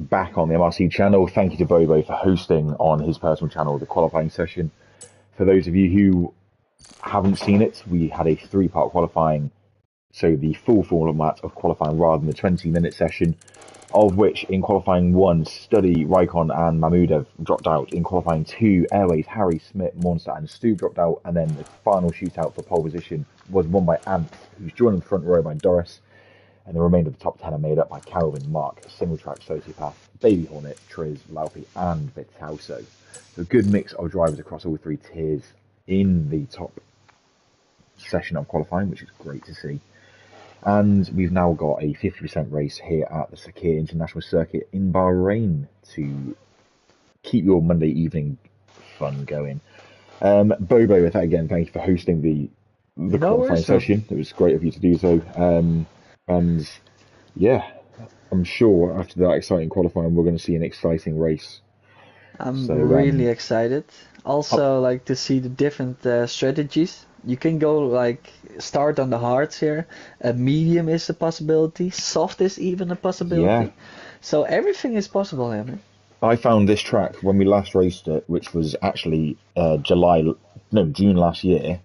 back on the MRC channel. Thank you to Bobo for hosting on his personal channel the qualifying session. For those of you who haven't seen it, we had a 3-part qualifying, so the full format of qualifying rather than the 20-minute session, of which in qualifying 1, Studdy, Raikon and Mahmudev dropped out. In qualifying 2, Airways, Harry, Smith, Monster and Stu dropped out, and then the final shootout for pole position was won by Ant, who's joined in the front row by Doris, and the remainder of the top 10 are made up by Calvin, Mark, Single Track, Sociopath, Baby Hornet, Triz, Laupi and Vitalso. So a good mix of drivers across all 3 tiers in the top session of qualifying, which is great to see. And we've now got a 50% race here at the Sakir International Circuit in Bahrain to keep your Monday evening fun going. Bobo, with that again, thank you for hosting the qualifying session. It was great of you to do so. And yeah, I'm sure after that exciting qualifying, we're going to see an exciting race. I'm really excited. Also, like to see the different strategies. You can go like start on the hards here. Medium is a possibility. Soft is even a possibility. Yeah. So everything is possible here, man. I found this track when we last raced it, which was actually June last year.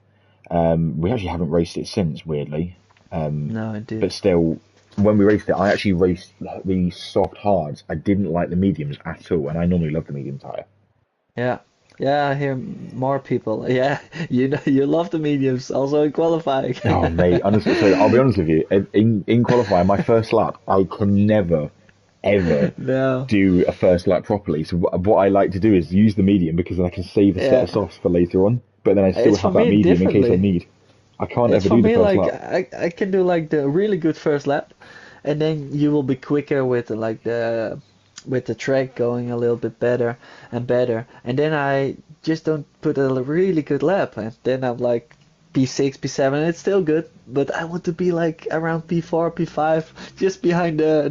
We actually haven't raced it since, weirdly. No, I did. But still, when we raced it, I actually raced the soft hards. I didn't like the mediums at all, and I normally love the medium tyre. Yeah. Yeah, I hear more people. Yeah, you know, you love the mediums, also in qualifying. Oh, mate, honestly, so I'll be honest with you. In qualifying, my first lap, I can never, ever do a first lap properly. So what I like to do is use the medium because then I can save a set of softs for later on. But then I still have that medium in case I need. I can't ever do the first lap. I can do like the really good first lap, and then you will be quicker with like with the track going a little bit better, and then I just don't put a really good lap, and then I'm like P6, P7, and it's still good, but I want to be like around P4, P5, just behind the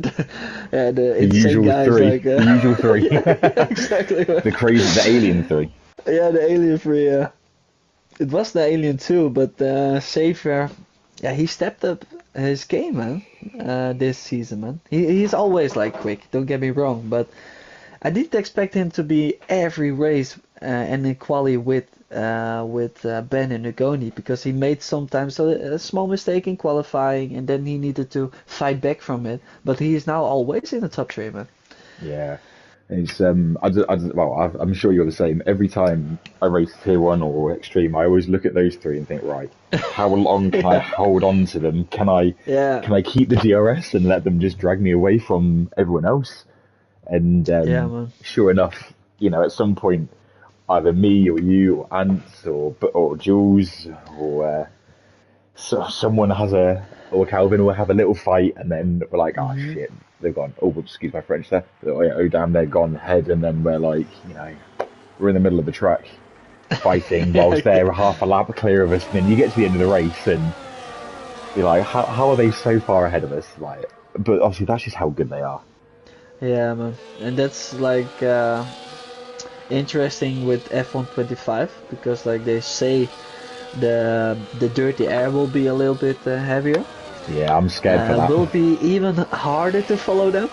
insane guys, 3. like the usual 3. Yeah, exactly. The alien 3. Yeah, the alien 3. Yeah, it was the alien 2, but Xavier, yeah, he stepped up his game, man, this season, man. He's always like quick, don't get me wrong, but I didn't expect him to be every race and in quali with Ben and Nugoni, because he made sometimes a small mistake in qualifying and then he needed to fight back from it, but he is now always in the top 3, man. Yeah. It's I'm sure you're the same. Every time I race Tier 1 or Extreme, I always look at those 3 and think, right, how long can I hold on to them? Can I keep the DRS and let them just drag me away from everyone else? And man. Sure enough, you know, at some point, either me or you or Ants or Jules or someone or Calvin will have a little fight, and then we're like, oh shit, they've gone. Oh, excuse my French there. Oh damn, they're gone ahead, and then we're like, you know, we're in the middle of the track fighting whilst they're half a lap clear of us, and then you get to the end of the race and you're like, how are they so far ahead of us? Like, but obviously that's just how good they are. Yeah, man, and that's like interesting with F125, because like they say the dirty air will be a little bit heavier. Yeah, I'm scared for that. Will be even harder to follow them.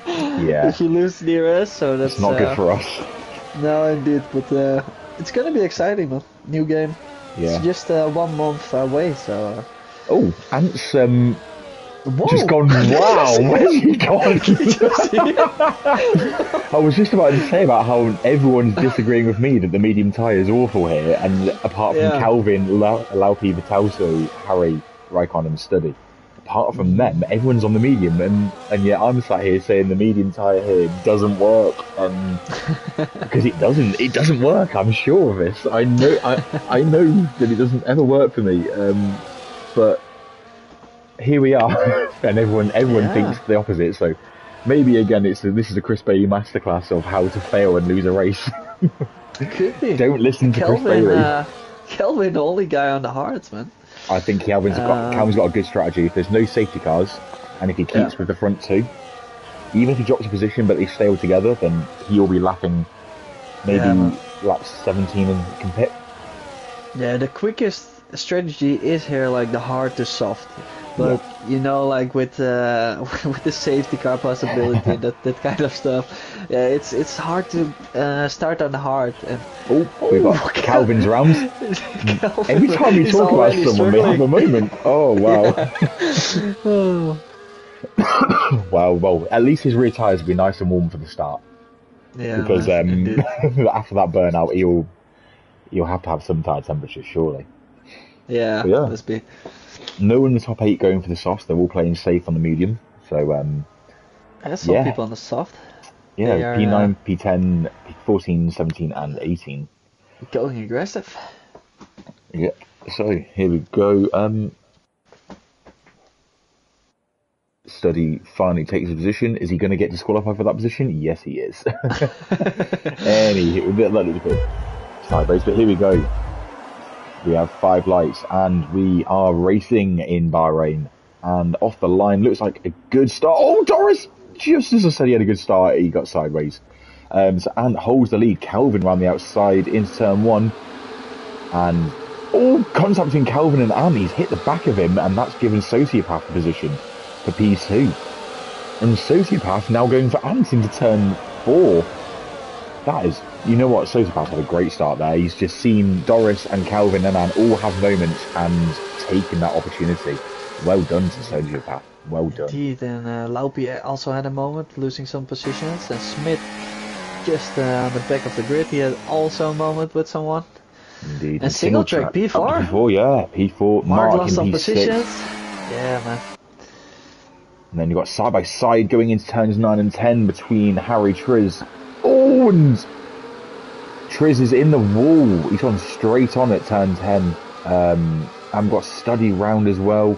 Yeah. If you lose DRS, so that's it's not good for us. No, indeed, but it's gonna be exciting, man. New game. Yeah. It's just 1 month away, so. Oh, Ant's Whoa. just gone. Wow, where's he gone? I was just about to say about how everyone's disagreeing with me that the medium tyre is awful here, and apart from Calvin, Laupi, Vitalso, Harry, Raikon and Studdy, apart from them, everyone's on the medium, and yet I'm sat here saying the medium tyre here doesn't work, because it doesn't work. I'm sure of this. I know that it doesn't ever work for me, but here we are, and everyone thinks the opposite. So maybe again, this is a Chris Bailey masterclass of how to fail and lose a race. Could be. Don't listen to Chris Bailey. Kelvin, the only guy on the hards, man. I think Calvin's got a good strategy. If there's no safety cars, and if he keeps with the front 2, even if he drops a position but they stay all together, then he'll be lapping maybe lap 17 and can pit. Yeah, the quickest strategy is here like the hard to soft, but you know, like with with the safety car possibility and that kind of stuff. Yeah, it's hard to start on the hard. And We've got Calvin's around. Every time we talk about someone, they have a moment. Oh wow. Yeah. Oh. Well, at least his rear tyres will be nice and warm for the start. Yeah, Because man, after that burnout, he'll have to have some tyre temperature, surely. yeah, But yeah, must be. no one in the top 8 going for the softs. They're all playing safe on the medium. So There's some yeah, people on the soft. yeah, They are P9, P10, P14, 17, and 18. going aggressive. Yeah. So here we go. Study finally takes a position. Is he going to get disqualified for that position? Yes, he is. Sideways, but here we go. We have 5 lights, and we are racing in Bahrain. And off the line, looks like a good start. Oh, Doris! Just as I said he had a good start, he got sideways. And holds the lead. Calvin round the outside into turn 1. And, contact between Calvin and Anne. He's hit the back of him, and that's given Sociopath the position for P2. And Sociopath now going for Ant into turn 4. That is, you know what, Sociopath had a great start there. He's just seen Doris and Calvin and Ant all have moments and taken that opportunity. Well done to Sociopath. Well done. Indeed, and Laupi also had a moment, losing some positions, and Smith just on the back of the grid, he had also a moment with someone. Indeed. And single track P4. P4, yeah. P4. Mark lost in some P6. positions. Yeah, man. And then you've got side by side going into turns 9 and 10 between Harry Triz. Oh, and Triz is in the wall. He's on straight on at turn 10. And got Study round as well.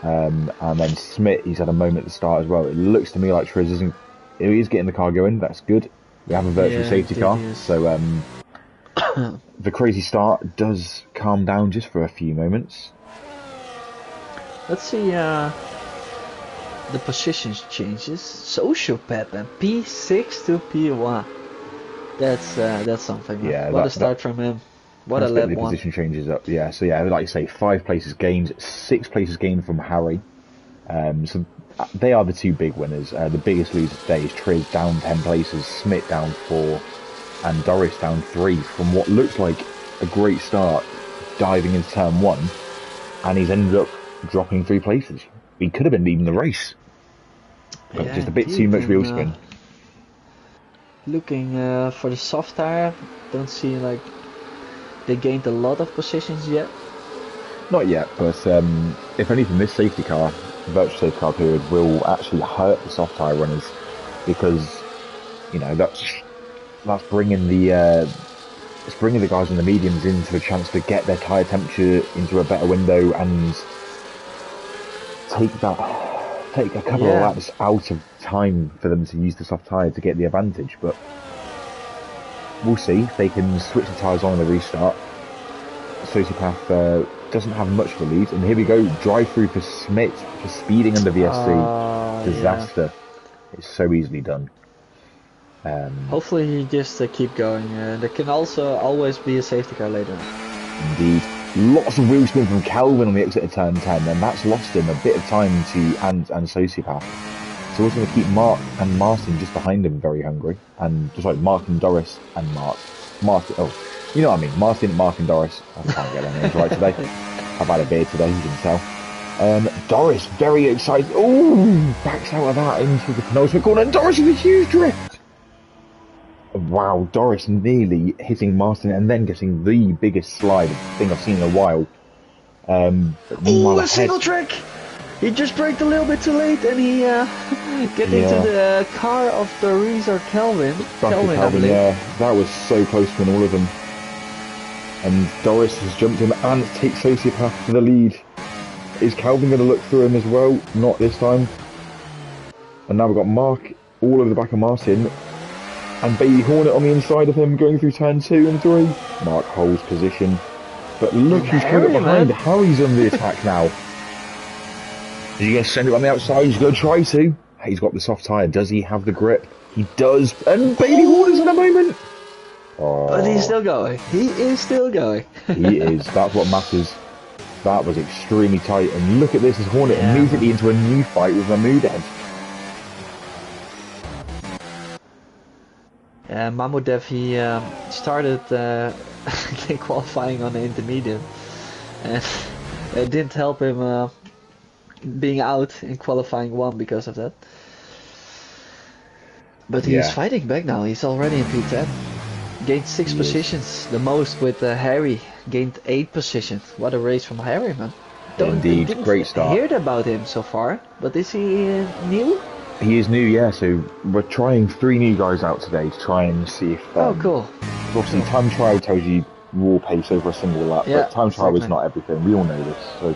And then Smith, he's had a moment at the start as well. It looks to me like Triz isn't. He is getting the car going. That's good. We have a virtual safety car. So the crazy start does calm down just for a few moments. Let's see the positions changes. Sociopath and P6 to P1. That's something. Man. Yeah, what a start from him. What a lap one. Position changes up. Yeah, so yeah, like you say, 5 places gained, 6 places gained from Harry. So they are the 2 big winners. The biggest loser today is Triz down 10 places, Smith down 4, and Doris down 3 from what looks like a great start, diving into turn 1, and he's ended up dropping 3 places. He could have been leading the race, but just a bit too much wheel spin. Looking for the soft tire, don't see like they gained a lot of positions yet. Not yet, but if anything, this safety car, virtual safety car period, will actually hurt the soft tyre runners, because you know that's bringing the guys in the mediums into a chance to get their tyre temperature into a better window and take a couple of laps out of time for them to use the soft tyre to get the advantage. But we'll see if they can switch the tyres on in the restart. Sociopath doesn't have much of a lead, and here we go, drive through for Smith for speeding under VSC. Disaster. It's so easily done. Hopefully he just keep going. There can also always be a safety car later. Indeed. Lots of wheel spin from Calvin on the exit of turn 10, and that's lost him a bit of time to and Sociopath. So we're going to keep Mark and Martin just behind him, very hungry. And just like Martin, Doris, and Martin, you know what I mean, Martin, Mark and Doris. I can't get their names right today. I've had a beer today, you can tell. Doris, very excited. Oh, backs out of that into the penultimate corner, and Doris with a huge drift. Wow, Doris nearly hitting Martin and then getting the biggest slide thing I've seen in a while. A single trick! He just braked a little bit too late, and he get into the car of Doris or Calvin. Calvin, I believe. Yeah, that was so close to all of them. And Doris has jumped him and takes Sociopath to the lead. Is Calvin going to look through him as well? Not this time. And now we've got Mark all over the back of Martin. And Baby Hornet on the inside of him, going through turn 2 and 3. Mark holds position. But look who's coming up behind. Harry's on the attack now. Is he going to send it on the outside? He's going to try to. He's got the soft tyre. Does he have the grip? He does. And Baby Hornet's in a moment. Oh. But he's still going. He is still going. He is. That's what matters. That was extremely tight. And look at this, as Hornet Yeah, immediately into a new fight with Mahmoud ahead. Mahmoudev, he started qualifying on the intermediate, and it didn't help him being out in qualifying 1 because of that. But he's fighting back now. He's already in P10. Gained 6 positions, the most with Harry. Gained 8 positions. What a race from Harry, man. Indeed, Didn't great start. heard about him so far, but is he new? He is new, yeah. So we're trying 3 new guys out today to try and see if. Oh, cool. Obviously, time trial tells you raw pace over a single lap, Yeah, but time trial is not everything. We all know this. So,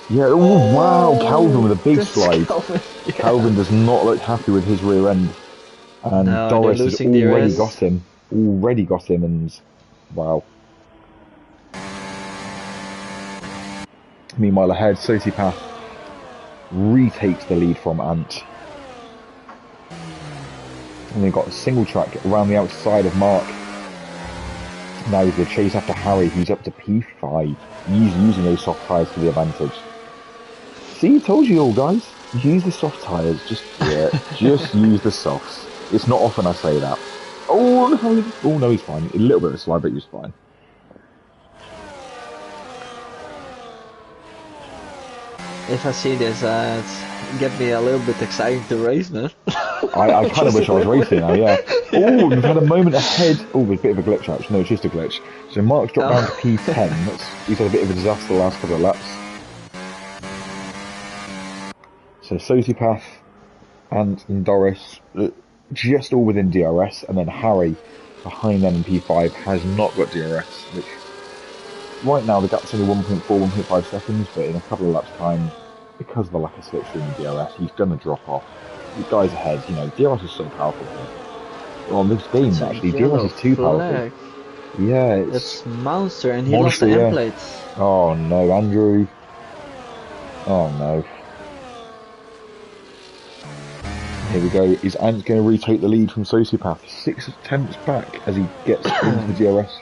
yeah. Oh wow, Calvin with a big slide. Calvin, yeah. Calvin does not look happy with his rear end, and No, Doris has losing already DRS. got him. Already got him, and wow. Meanwhile, ahead, Sociopath retakes the lead from Ant. And they've got a single track around the outside of Mark. Now he's going to chase after Harry, who's up to P5. He's using those soft tyres for the advantage. See, told you all, guys. Use the soft tyres. Just use the softs. It's not often I say that. Oh no, he's fine. A little bit of a slide, but he's fine. If I see this, it's get me a little bit excited to race, man. I kind of wish I was racing now, yeah. Oh, we've had a moment ahead. Oh, there's a bit of a glitch actually. No, it's just a glitch. So Mark's dropped down to P10. He's had a bit of a disaster the last couple of laps. So Sociopath, Ant and Doris just all within DRS, and then Harry behind them in P5 has not got DRS, which right now the gap's only 1.4, 1.5 seconds, but in a couple of laps time, because of the lack of slipstream in DRS, he's going to drop off. The guys ahead, you know, DRS is so powerful here. Well, in this game, actually, DRS is too powerful. Yeah, it's monster, and he lost the end plates. Oh no, Andrew. Oh no. Here we go. Is Ant going to retake the lead from Sociopath? 6 attempts back as he gets into the DRS.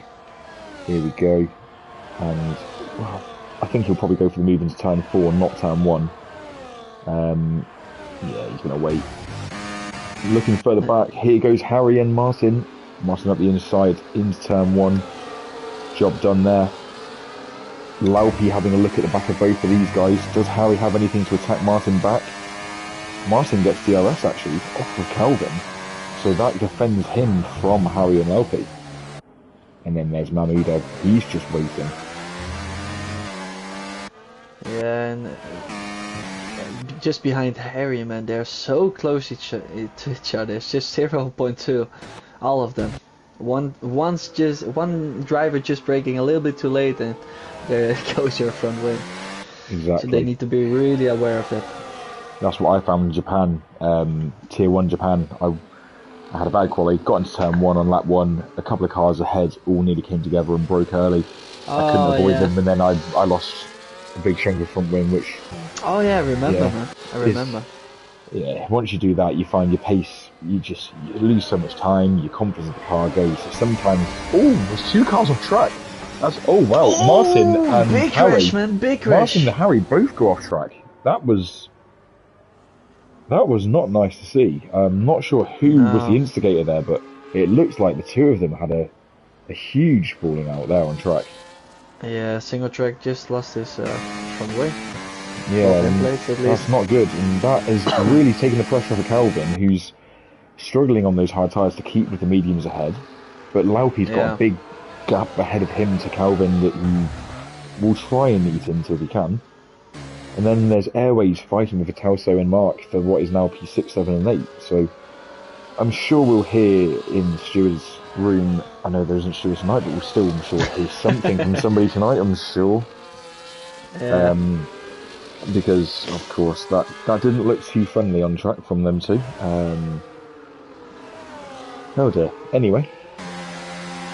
Here we go. And well, I think he'll probably go for the move into turn 4, not turn 1. Yeah, he's going to wait. Looking further back, here goes Harry and Martin. Martin up the inside into turn 1. Job done there. Laupy having a look at the back of both of these guys. Does Harry have anything to attack Martin back? Martin gets DRS actually off of Calvin, so that defends him from Harry and Laupy. And then there's Mahmoudev, he's just waiting. Yeah, and just behind Harry, man, they're so close to each other. It's just 0.2, all of them. One driver just braking a little bit too late, and there goes your front wing. Exactly. So they need to be really aware of that. That's what I found in Japan, Tier 1 Japan. I had a bad quali, got into turn 1 on lap 1, a couple of cars ahead all nearly came together and broke early. I couldn't avoid them, and then I lost a big chunk of front wing, which... Oh yeah, I remember, man. I remember. Yeah, once you do that, you find your pace, you lose so much time, your confidence of the car goes. So sometimes... Oh, there's 2 cars off track. That's... Oh, wow. Martin and big Harry... crash, man, big crash. Martin and Harry both go off track. That was not nice to see. I'm not sure who was the instigator there, but it looks like the two of them had a huge falling out there on track. Yeah, single track just lost his front wing. Yeah, that's not good, and that has really taken the pressure off of Calvin, who's struggling on those hard tyres to keep with the mediums ahead. But Laupy's got a big gap ahead of him to Calvin that he will try and eat into if he can. And then there's Airways fighting with Vitalso and Mark for what is now P6, 7 and 8. So I'm sure we'll hear in Stuart's room, I know there isn't Stuart tonight, but we'll still, I'm sure, hear something from somebody tonight, I'm sure. Yeah. Because, of course, that didn't look too friendly on track from them two. Oh dear. Anyway.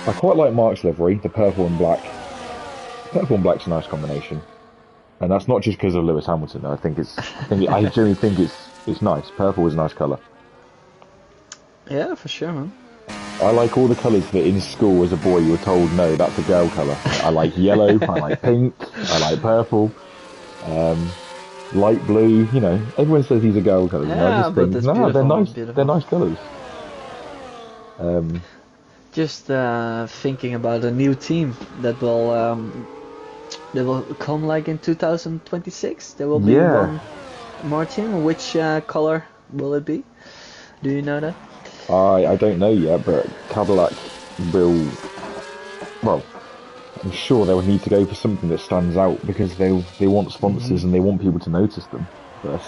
I quite like Mark's livery, the purple and black. Purple and black's a nice combination. And that's not just because of Lewis Hamilton. I genuinely think it's nice. Purple is a nice colour. Yeah, for sure, man. I like all the colours that in school as a boy you were told, no, that's a girl colour. I like yellow, I like pink, I like purple, light blue, you know, everyone says these are girl colours, and I Yeah, just but think, it's no, beautiful. they're nice, Beautiful. they're nice colours. Just thinking about a new team that will come like in 2026. There will be Yeah. one more team. Which color will it be? Do you know that? I don't know yet, but Cadillac will, well, I'm sure they'll need to go for something that stands out because they want sponsors and they want people to notice them. But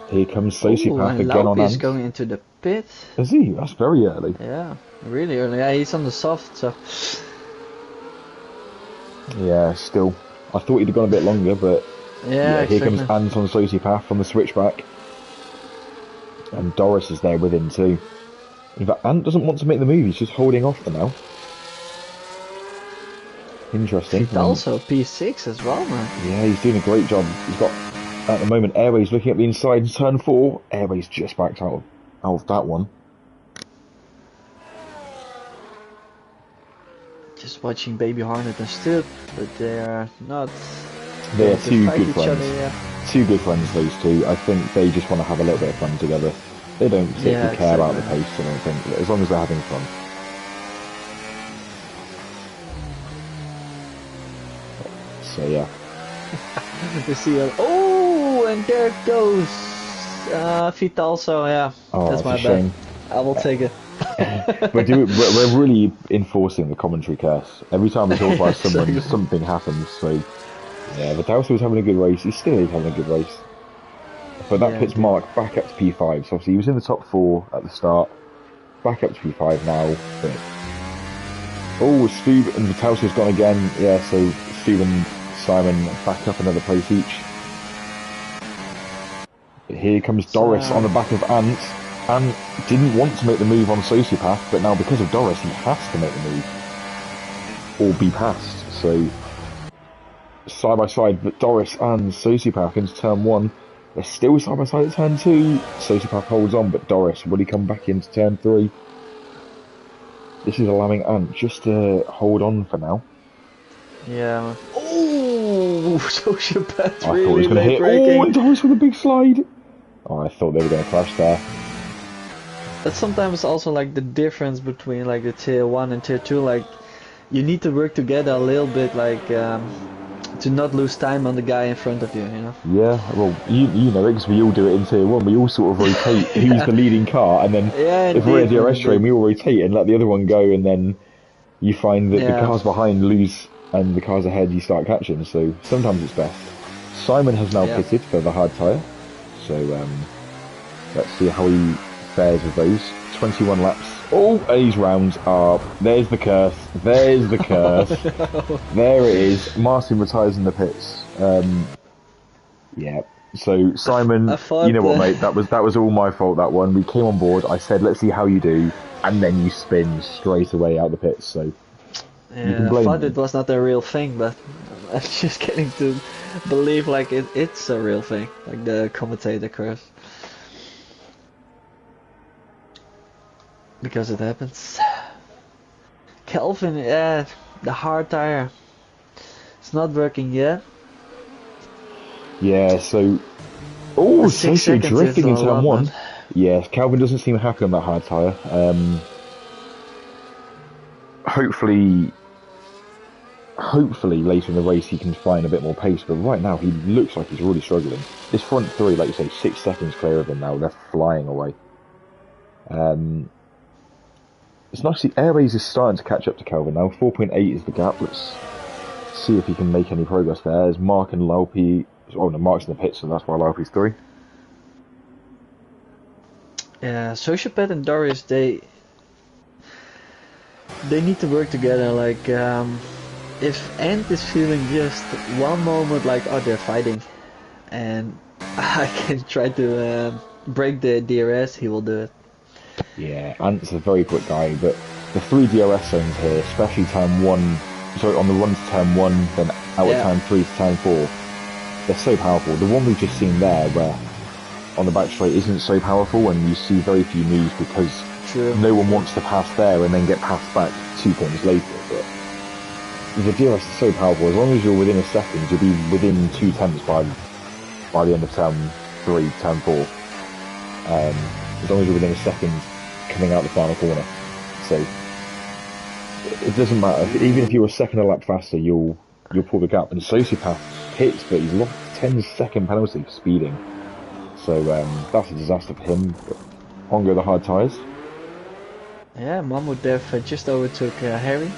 here comes Sociopath and again on Laupi is Ant. going into the pit. Is he? That's very early. Yeah, really early. Yeah, he's on the soft, so. Yeah, still. I thought he'd have gone a bit longer, but Yeah, here comes exactly. Ant on Sociopath on the switchback. And Doris is there with him too. In fact, Ant doesn't want to make the move, he's just holding off for now. Interesting. He's also P6 as well, man. Yeah, he's doing a great job. He's got, at the moment, Airways looking at the inside in turn 4. Airways just backed out of that one. Just watching Baby Hornet and Stuart, but they are not. They are going to two fight good each friends. other, yeah. Two good friends, those two. I think they just want to have a little bit of fun together. They don't particularly care about the pace, I don't think, as long as they're having fun. So yeah. You see, oh, and there it goes. Vital, so yeah, Oh, that's my it's a shame. bad. I will take it. We're really enforcing the commentary curse. Every time we talk about someone, Exactly. something happens. So yeah, Vidalso was having a good race. He still is having a good race. But that Yeah, puts indeed. Mark back up to P5. So obviously he was in the top 4 at the start. Back up to P5 now. But... oh, Stu and Vitalso's gone again. Yeah, so Stu and Simon back up another place each. But here comes Doris on the back of Ant. Ant didn't want to make the move on Sociopath, but now because of Doris, he has to make the move. Or be passed. So, side by side, but Doris and Sociopath into turn 1. They're still side by side at turn 2. Sociopath holds on, but Doris, will he come back into turn 3? This is allowing Ant just to hold on for now. Yeah. Oh, Sociopath I thought he really was going to hit. braking. Oh, and Doris with a big slide. Oh, I thought they were going to crash there. That's sometimes also like the difference between like the tier 1 and tier 2. Like, you need to work together a little bit, like to not lose time on the guy in front of you, you know? Yeah, well, you know it because we all do it in tier 1. We all sort of rotate who's the leading car, and then if we're in a DRS train, we all rotate and let the other one go, and then you find that the cars behind lose and the cars ahead you start catching. So sometimes it's best. Simon has now pitted for the hard tyre, so let's see how he fares with those. 21 laps. Oh, and he's round. There's the curse. There's the curse. There it is. Martin retires in the pits. Yeah. So Simon, you know what, mate? That was all my fault. That one. We came on board. I said, let's see how you do, and then you spin straight away out the pits. So you can blame I thought me. it was not a real thing, but I'm just getting to believe like it's a real thing, like the commentator curse. Because it happens. Kelvin, the hard tire. It's not working yet. Yeah, so... oh, 6 Socio seconds drifting in is a turn lot, 1. man. Yeah, Calvin doesn't seem happy on that hard tyre. Hopefully later in the race he can find a bit more pace, but right now he looks like he's really struggling. This front 3, like you say, 6 seconds clear of him now. They're flying away. It's nice to see Airways is starting to catch up to Calvin now. 4.8 is the gap. Let's see if he can make any progress there. There's Mark and Laupi. Oh no, Mark's in the pits, so that's why Laupi's 3. Yeah, Sociopath and Darius, they need to work together. Like, if Ant is feeling just one moment like, oh, they're fighting, and I can try to break the DRS, he will do it. Yeah, Ant's a very quick guy, but the 3 DRS zones here, especially turn 1, sorry, on the run to turn 1, then out of turn 3 to turn 4, they're so powerful. The one we've just seen there, where on the back straight isn't so powerful, and you see very few moves because True. no one wants to pass there and then get passed back 2 points later. But the DRS is so powerful. As long as you're within a second, you'll be within 2 tenths by the end of turn 3, turn 4. As long as you're within a second coming out the final corner. So it doesn't matter. Even if you're a second a lap faster, you'll pull the gap. And Sociopath hits, but he's lost a 10-second penalty for speeding. So that's a disaster for him. But on go the hard tyres. Yeah, Mahmoud just overtook Harry.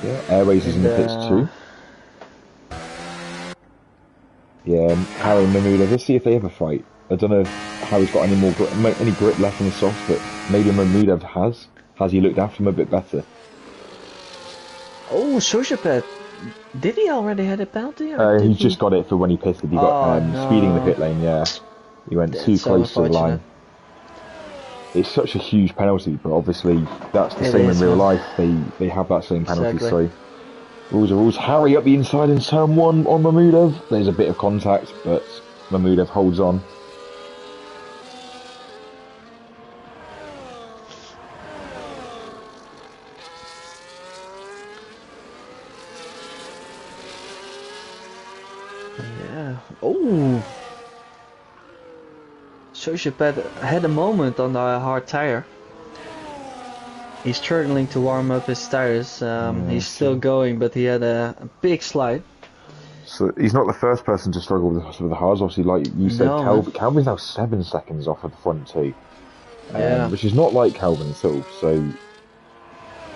Yeah, Airways is in the pits too. Yeah, Harry and Mahmoud, let's see if they ever fight. I don't know how he's got any grip left in the softs, but maybe Mahmoud has. Has he looked after him a bit better? Oh, Sociopath. Did he already have a penalty? He just got it for when he pitted. He got speeding in the pit lane, yeah. He went too close to the line. It's such a huge penalty, but obviously that's the same in real life. They have that same penalty, so rules are rules. Harry up the inside in turn 1 on Mahmoudov. There's a bit of contact, but Mahmoudov holds on. Yeah. Oh. Sociopath had a moment on the hard tire. He's struggling to warm up his tires. He's still going, but he had a big slide. So he's not the first person to struggle with the hards. Obviously, like you said, Calvin's now 7 seconds off of the front 2, which is not like Calvin at all. So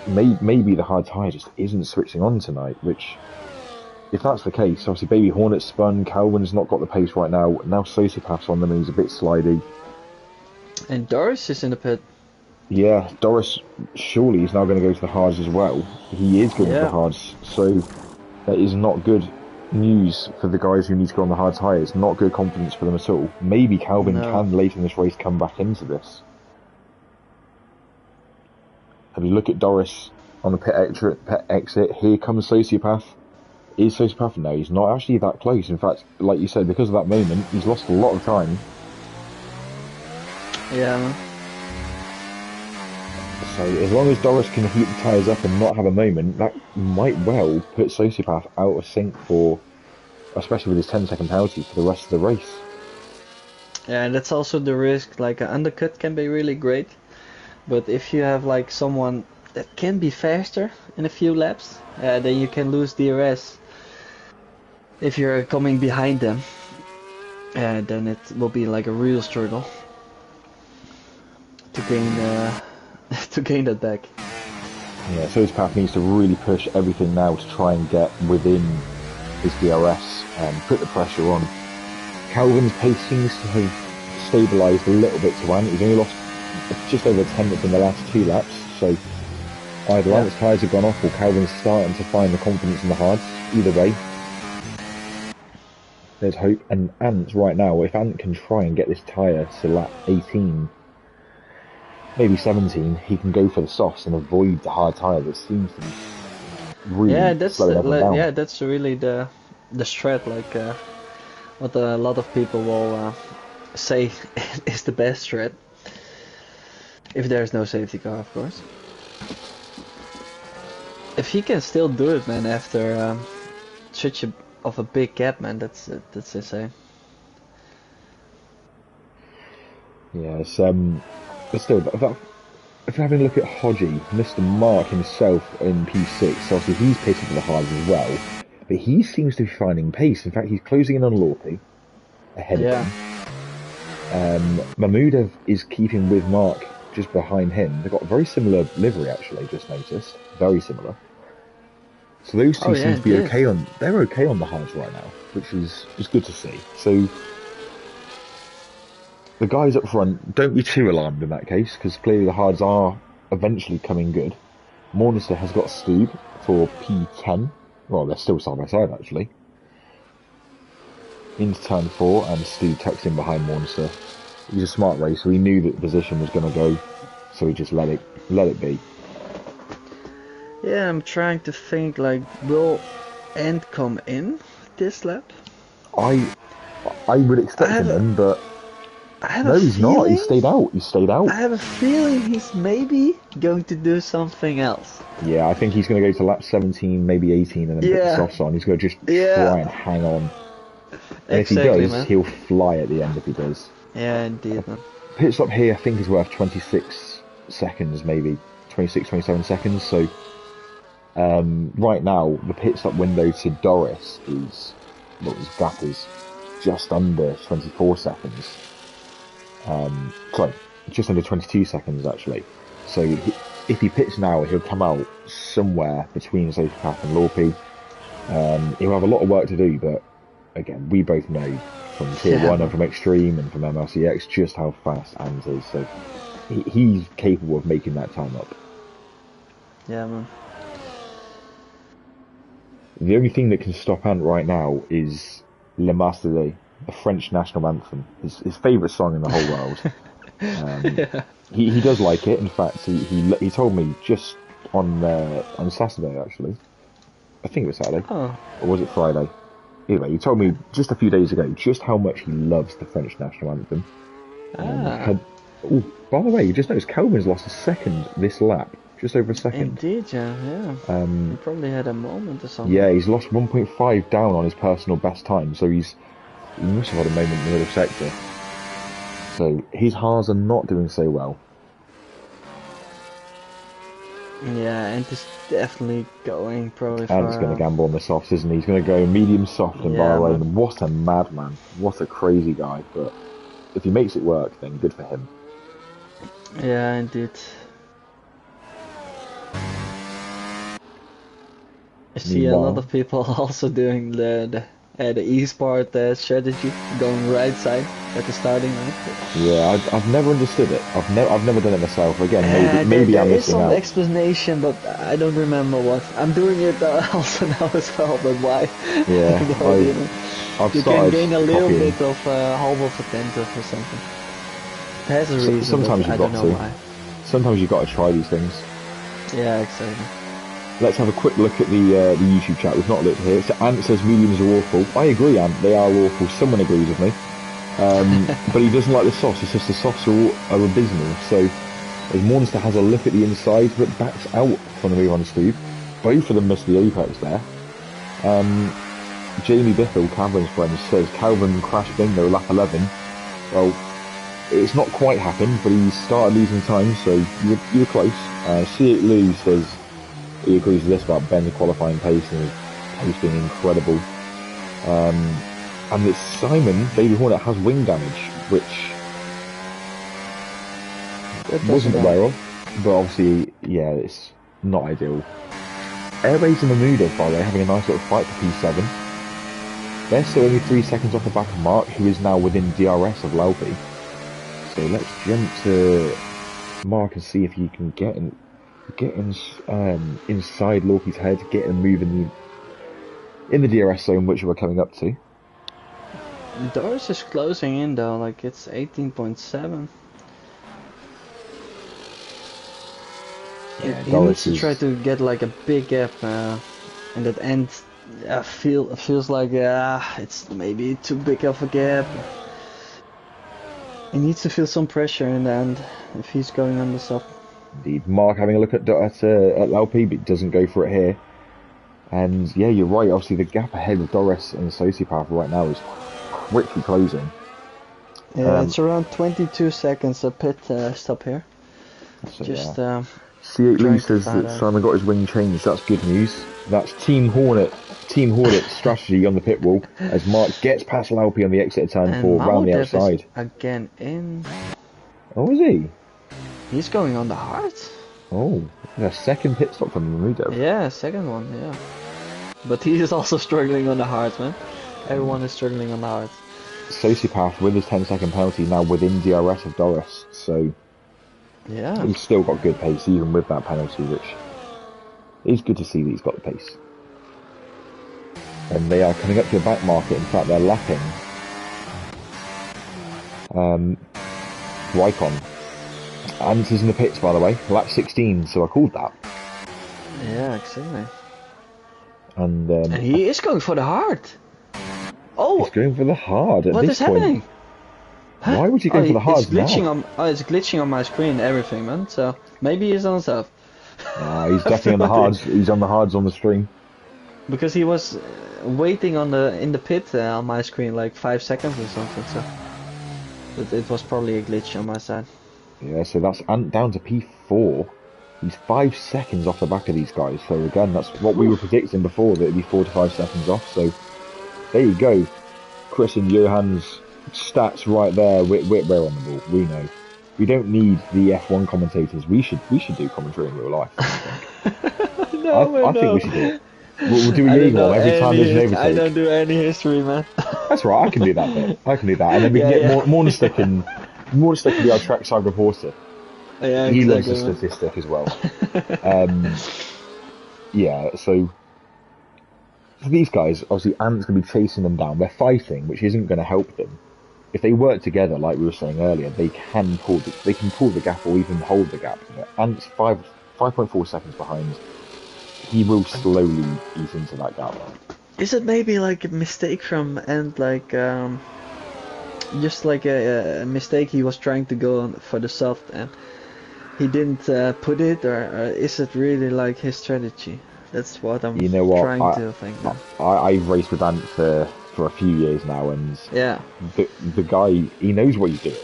maybe the hard tyre just isn't switching on tonight. Which, if that's the case, obviously Baby Hornet spun. Calvin's not got the pace right now. Now Sociopath's on them and he's a bit slidey. And Doris is in the pit. Yeah, Doris surely is now going to go to the hards as well. He is going to the hards, so that is not good news for the guys who need to go on the hard tyres. Not good confidence for them at all. Maybe Calvin can later in this race come back into this. Have you look at Doris on the pit exit? Here comes Sociopath. Is Sociopath? No, he's not actually that close. In fact, like you said, because of that moment, he's lost a lot of time. Yeah, man. So as long as Doris can heat the tyres up and not have a moment, that might well put Sociopath out of sync for, especially with his 10-second penalty, for the rest of the race. Yeah, and that's also the risk. Like an undercut can be really great, but if you have like someone that can be faster in a few laps, then you can lose DRS. If you're coming behind them, then it will be like a real struggle to gain that back. Yeah, Sociopath needs to really push everything now to try and get within his DRS and put the pressure on. Calvin's pace seems to have stabilised a little bit to Ant. He's only lost just over a tenth in the last 2 laps, so either Ant's tyres have gone off or Calvin's starting to find the confidence in the hards. Either way, there's hope. And Ant right now, if Ant can try and get this tyre to lap 18, maybe 17, he can go for the softs and avoid the hard tyre that seems to be really slowing up and down. Yeah, that's really the strat, like what a lot of people will say is the best strat. If there's no safety car, of course. If he can still do it, man, after such a big gap, man, that's insane. Yeah, but still, if you're having a look at Hodgie, Mr. Mark himself in P6, obviously he's pitted for the hards as well, but he seems to be finding pace. In fact, he's closing in on Lorpy ahead of him. Mahmoudov is keeping with Mark just behind him. They've got a very similar livery, actually, just noticed. Very similar. So those two seem to be okay they're okay on the hards right now, which is good to see. So the guys up front, don't be too alarmed in that case, because clearly the hards are eventually coming good. Mornister has got Stube for P10. Well, they're still side by side, actually. Into turn 4, and Stube tucks in behind Mornister. He's a smart racer. He knew that the position was going to go, so he just let it be. Yeah, I'm trying to think, like, will Ant come in this lap? I would expect him in, but I have No, a he's feeling, not. He stayed out. He stayed out. I have a feeling he's maybe going to do something else. Yeah, I think he's going to go to lap 17, maybe 18, and then put the softs on. He's going to just try and hang on. And if he does, man. he'll fly at the end if he does. Yeah, indeed, man. Pit stop here, I think, is worth 26 seconds, maybe 26, 27 seconds. So right now, the pit stop window to Doris is, well, his gap is just under 24 seconds. Sorry, just under 22 seconds actually. So if he pits now, he'll come out somewhere between Sociopath and Lorpy. He'll have a lot of work to do, but again, we both know from Tier 1 and from Extreme and from MRC X just how fast Ant is. So he's capable of making that time up. Yeah, man. The only thing that can stop Ant right now is Le Marseillaise, the French national anthem, his favourite song in the whole world. He does like it. In fact, he told me just on Saturday actually. I think it was Saturday, or was it Friday? Anyway, he told me just a few days ago just how much he loves the French national anthem. By the way, you just noticed Calvin's lost a second this lap, just over a second. Indeed, yeah. He probably had a moment or something. Yeah, he's lost 1.5 down on his personal best time, so he must have had a moment in the middle sector. So his Haas are not doing so well. Yeah, and he's definitely going probably And he's going to gamble on the softs, isn't he? He's going to go medium soft in Bahrain. Man. What a madman. What a crazy guy. But if he makes it work, then good for him. Yeah, indeed. I see a lot of people also doing the ESport strategy, going right side at the starting line. Yeah, I've never understood it. I've never done it myself. Again, maybe I'm missing out. There is some explanation, but I don't remember what. I'm doing it also now as well, but why? Yeah, you can gain a little bit of half of a tenth or something. It has a reason. Sometimes you've got to. Why. Sometimes you've got to try these things. Yeah, exactly. Let's have a quick look at the YouTube chat. We've not looked here. So Ant says mediums are awful. I agree, Ant. They are awful. Someone agrees with me. But he doesn't like the softs. He says the softs are abysmal. So as Monster has a look at the inside, but backs out from the move on Steve. Both of them missed the apex there. Jamie Biffle, Calvin's friend, says Calvin crashed bingo lap 11. Well, it's not quite happened, but he started losing time, so you were close. C8 Lou says he agrees with this about Ben's qualifying pace and his pace being incredible. And it's Simon, Baby Hornet, has wing damage, which wasn't aware of, but obviously, yeah, it's not ideal. Airways and Mamuda, by the way, having a nice little fight for P7. They're still only 3 seconds off the back of Mark, who is now within DRS of Laupi. So let's jump to Mark and see if he can get inside Laupi's head, get him moving in the DRS zone, which we're coming up to. Doris is closing in though, like it's 18.7. Yeah, he needs to try to get like a big gap, and that end feels like it's maybe too big of a gap. He needs to feel some pressure in the end if he's going on the soft. Indeed, Mark having a look at Laupi, but doesn't go for it here. And yeah, you're right. Obviously, the gap ahead of Doris and Sociopath right now is quickly closing. Yeah, it's around 22 seconds a pit stop here. So, just C8 Lee says that Simon got his wing changed. That's good news. That's Team Hornet strategy on the pit wall as Mark gets past Laupi on the exit of turn 4 round the outside. Again in. Oh, is he? He's going on the hard. Oh, a second pit stop from Mamudo. Yeah, second one, yeah. But he is also struggling on the hard, man. Everyone is struggling on the hard. Sociopath with his 10-second penalty now within DRS of Doris, so yeah, he's still got good pace even with that penalty, which is good to see that he's got the pace. And they are coming up to a back market. In fact, they're lapping Rycon. And he's in the pits, by the way, lap 16, so I called that. Yeah, exactly. And he is going for the hard. Oh! He's going for the hard at what this is happening? Why would you go for the hards now? It's glitching on my screen, everything, man. So maybe he's on stuff. He's definitely on the hards. He's on the hards on the stream. Because he was waiting in the pit on my screen like 5 seconds or something. So it was probably a glitch on my side. Yeah, so that's Ant down to P4. He's 5 seconds off the back of these guys. So again, that's what we were predicting before, that it'd be 4 to 5 seconds off. So there you go. Chris and Johan's stats right there. We're on the ball. We know. We don't need the F1 commentators. We should do commentary in real life. I think. I think we should do it. We'll do a league one every time there's an overtake. I don't do any history, man. That's right. I can do that bit. And then we can get Mornstick and Mornstick can be our trackside reporter. Yeah, he exactly, loves the statistic as well. Yeah, so for these guys, obviously Ant's going to be chasing them down. They're fighting, which isn't going to help them. If they work together, like we were saying earlier, they can pull the gap or even hold the gap. Ant's 5.4 seconds behind. He will slowly ease into that gap. Is it maybe like a mistake from Ant, like just like a mistake? He was trying to go on for the soft and he didn't put it, or is it really like his strategy? That's what I'm trying to think. I've raced with Ant for a few years now, and yeah, the guy, he knows what he's doing.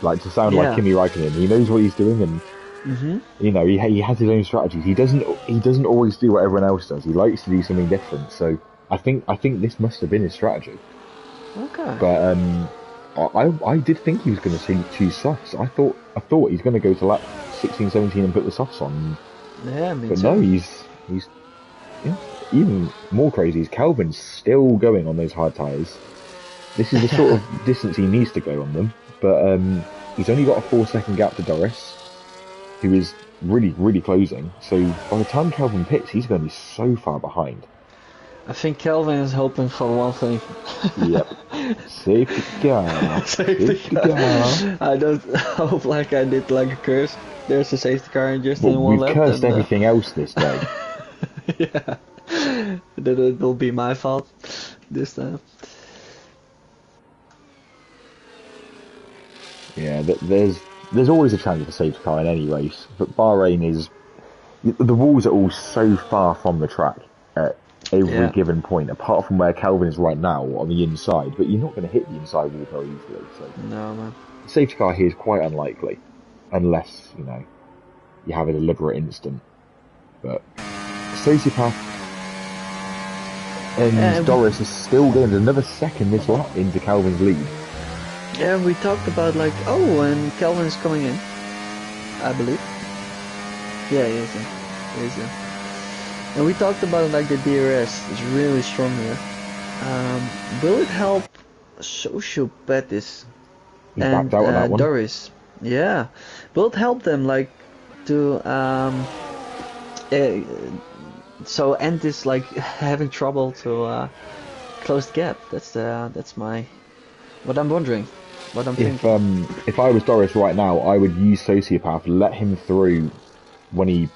Like, to sound like Kimi Räikkönen, he knows what he's doing, and he has his own strategies. He doesn't always do what everyone else does. He likes to do something different. So I think this must have been his strategy. Okay. But I did think he was going to choose softs. I thought he's going to go to lap 16, 17 and put the softs on. Yeah, me but too. no, he's even more crazy is Kelvin's still going on those hard tyres. This is the sort of distance he needs to go on them. But he's only got a 4-second gap to Doris, who is really, really closing. So by the time Kelvin pits, he's going to be so far behind. I think Kelvin is hoping for one thing. Yep. Safety car. Safety car. I don't hope like I did like a curse. There's a safety car and just in one lap. We've cursed everything else this day. Yeah. That it will be my fault this time. Yeah, there's always a chance of a safety car in any race, but Bahrain is... The walls are all so far from the track at every given point, apart from where Kelvin is right now on the inside, but you're not going to hit the inside wall very easily. So no, man. Safety car here is quite unlikely, unless, you have a deliberate incident. But Sociopath and Doris is still getting another second this lap into Kelvin's lead. Yeah, we talked about and Kelvin is coming in, I believe. Yeah, he is in. He is in. And we talked about the DRS is really strong here. Will it help Sociopathis and Doris? Yeah. Will it help them to so Ant is having trouble to close the gap? That's what I'm wondering. What I'm thinking. If I was Doris right now, I would use Sociopath, let him through when he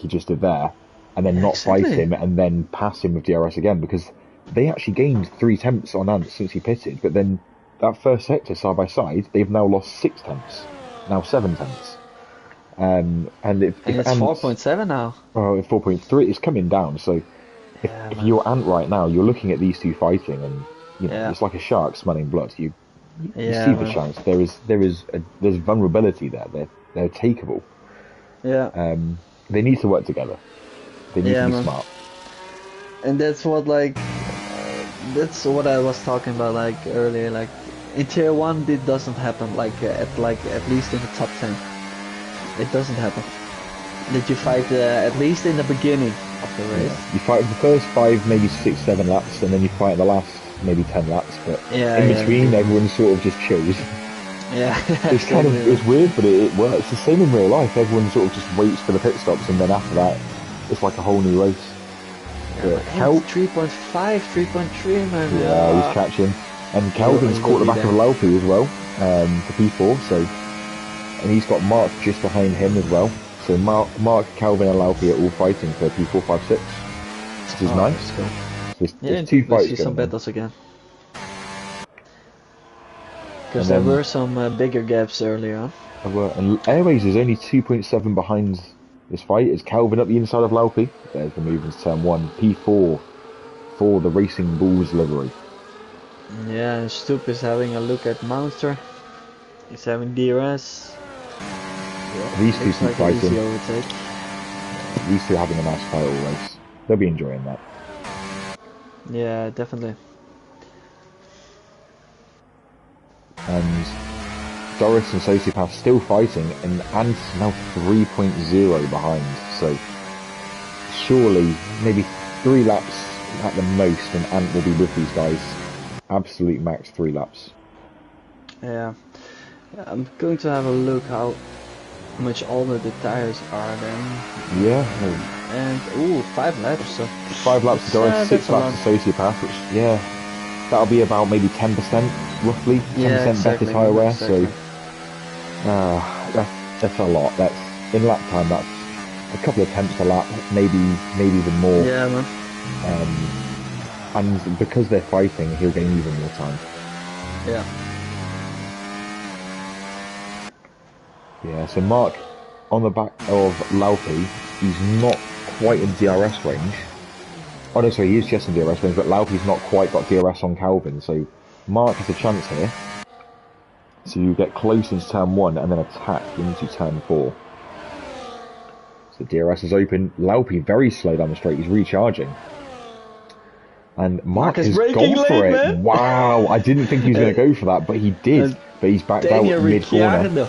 just did there, and then not fight him, and then pass him with DRS again, because they actually gained 3 tenths on Ant since he pitted, but then that first sector side by side, they've now lost 6 tenths, now 7 tenths. And if it's 4.7 now. Oh, 4.3, it's coming down. So if you're Ant right now, you're looking at these two fighting, and it's like a shark smelling blood. You see the chance. There's vulnerability there. They're takeable. Yeah. They need to work together. They need to be smart. And that's what that's what I was talking about earlier. In tier 1, it doesn't happen. At least in the top 10, it doesn't happen. That you fight at least in the beginning of the race. Yeah. You fight the first 5, maybe 6, 7 laps, and then you fight the last maybe 10 laps. But in between, everyone sort of just chills. Yeah. It's weird, but it works. It's the same in real life. Everyone sort of just waits for the pit stops, and then after that, it's like a whole new race. But 3.5, 3.3, man. Yeah, he's catching. And Kelvin's caught the back of Laupi as well, for P4, so... And he's got Mark just behind him as well. So Mark, Kelvin and Laupi are all fighting for P4, 5, 6. Which is nice. Cool. There's 2 fights see some battles again. Because there were some bigger gaps earlier on. And Airways is only 2.7 behind this fight. It's Calvin up the inside of Laupi. There's the move into turn 1. P4 for the Racing Bulls livery. Yeah, and Stoop is having a look at Monster. He's having DRS. Yeah, these two keep fighting. Easy overtake. These two are having a nice fight all race. They'll be enjoying that. Yeah, definitely. And Doris and Sociopath still fighting, and Ant's now 3.0 behind. So surely maybe 3 laps at the most, and Ant will be with these guys. Absolute max 3 laps. Yeah, I'm going to have a look how much older the tires are then. Yeah. And ooh, 5 laps. So 5 laps to Doris, 6 laps to Sociopath, which that'll be about maybe 10% roughly, 10% better tyre wear. Exactly. So that's a lot. That's in lap time. That's a couple of tenths a lap, maybe even more. Yeah, man. And because they're fighting, he'll gain even more time. Yeah. Yeah. So Mark, on the back of Laupi, he's not quite in DRS range. Oh no, sorry, he is just in DRS range, but Laupi's not quite got DRS on Calvin, so Mark has a chance here to get close into turn 1 and then attack into turn 4. So DRS is open. Laupi very slow down the straight, he's recharging. And Mark has gone for it. Man. Wow, I didn't think he was going to go for that, but he did. But he's backed out mid-corner.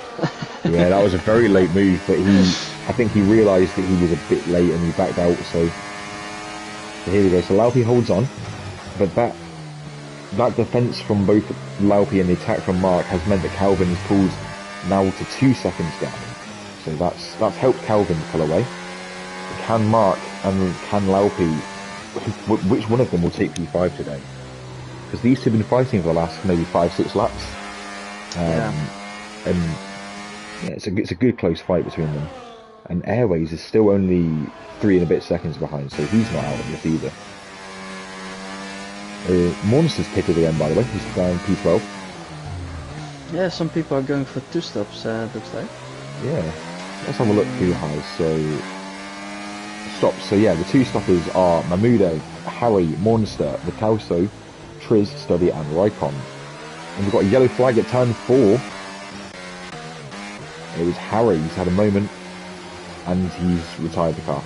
Yeah, that was a very late move, but I think he realised that he was a bit late and he backed out, so here we go. So Laupi holds on, but that defence from both Laupi and the attack from Mark has meant that Calvin has pulled now to 2 seconds gap. So that's helped Calvin pull away. Can Mark and can Laupi, which one of them will take P5 today? Because these two have been fighting for the last maybe 5-6 laps. And yeah, it's a good close fight between them. And Airways is still only 3 and a bit seconds behind, so he's not out of this either. Monster's pitted again, by the way. He's flying P12. Yeah, some people are going for 2 stops, looks like. Yeah. Let's have a look who has. So, stops. So yeah, the 2 stoppers are Mahmoud, Harry, Monster, Vitalso, Triz, Stubby, and Raikon. And we've got a yellow flag at turn 4. It was Harry. He's had a moment, and he's retired the car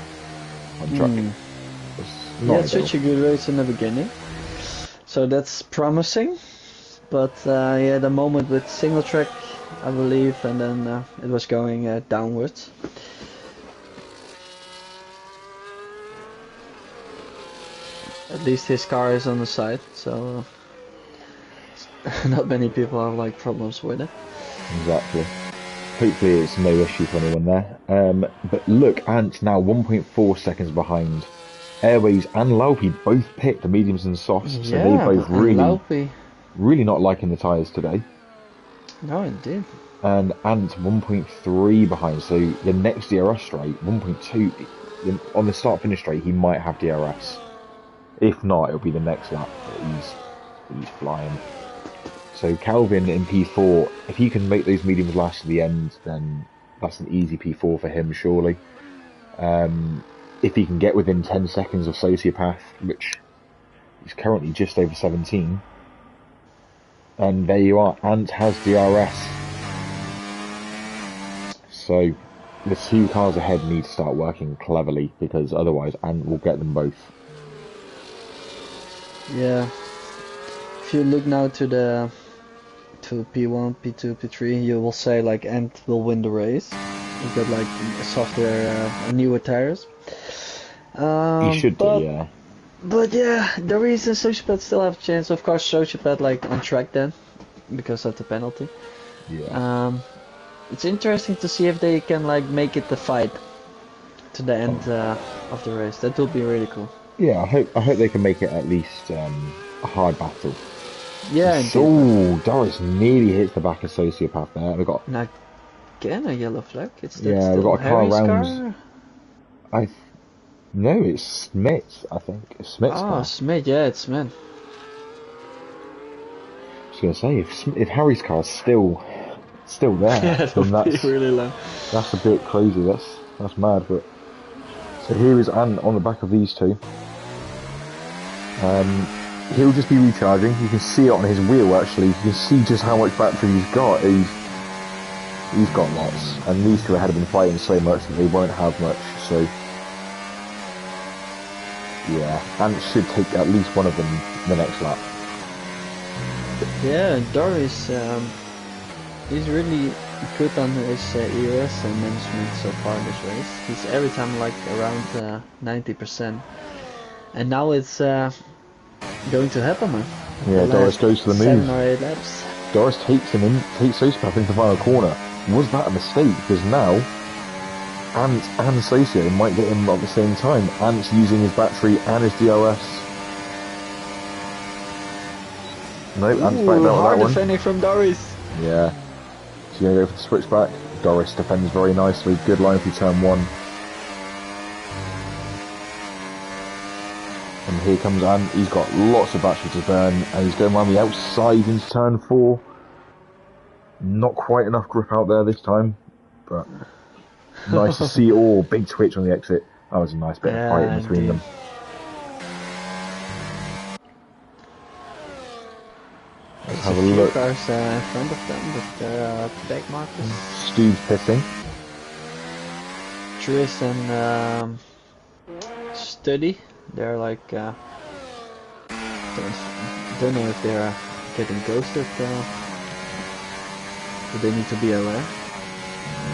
on track. Yeah, it's such a good race in the beginning, so that's promising. But yeah, the moment with single track, I believe, and then it was going downwards. At least his car is on the side, so not many people have like problems with it. Exactly. Hopefully it's no issue for anyone there. But look, Ant now 1.4 seconds behind. Airways and Laupi both picked the mediums and softs, so they both really not liking the tyres today. No, indeed. And Ant 1.3 behind, so the next DRS straight, 1.2, on the start-finish straight, he might have DRS. If not, it'll be the next lap that he's flying. So Calvin in P4, if he can make those mediums last to the end, then that's an easy P4 for him, surely. If he can get within 10 seconds of Sociopath, which is currently just over 17, and there you are, Ant has DRS. So the 2 cars ahead need to start working cleverly, because otherwise Ant will get them both. Yeah. If you look now to P1, P2, P3, you will say like Ant will win the race. You've got like a software, newer tires. He should do, yeah. But yeah, the reason Sociopath still have a chance, of course, Sociopath like on track then, because of the penalty. Yeah. It's interesting to see if they can like make it the fight to the end of the race. That will be really cool. Yeah, I hope they can make it at least a hard battle. Yeah. So Doris nearly hits the back of Sociopath there. We've got again a yellow flag. We've got a car around. No, it's Smith, I think. It's Smith's car. Smith, yeah, it's Smith. going to say, if Harry's car's still there, Yeah, then that'll be really long. that's a bit crazy. That's mad. But so here is Ant on the back of these two. He'll just be recharging. You can see it on his wheel. Actually, you can see just how much battery he's got. He's got lots, and these two ahead have been fighting so much that they won't have much. So yeah, Ant should take at least one of them the next lap. Yeah, Doris, he's really good on his EOS management so far this race. He's every time like around 90%, and now it's going to happen, man. Yeah, Doris goes for the move. 7 or 8 laps. Doris takes Sociopath into the final corner. Was that a mistake? Because now Ant and Socio might get him at the same time. Ant's using his battery and his DRS. Nope, Ant's back out of that one. Defending from Doris. Yeah. She's going to go for the switchback. Doris defends very nicely. Good line through turn 1. And here comes Ant. He's got lots of battery to burn. And he's going around the outside into turn 4. Not quite enough grip out there this time. But nice to see. Oh, big twitch on the exit. That was a nice bit of fight between them. Let's have a look. Cars in front of them with their back markers. Stu's pissing. Tris and Study. They're like don't know if they're getting ghosted. But they need to be aware.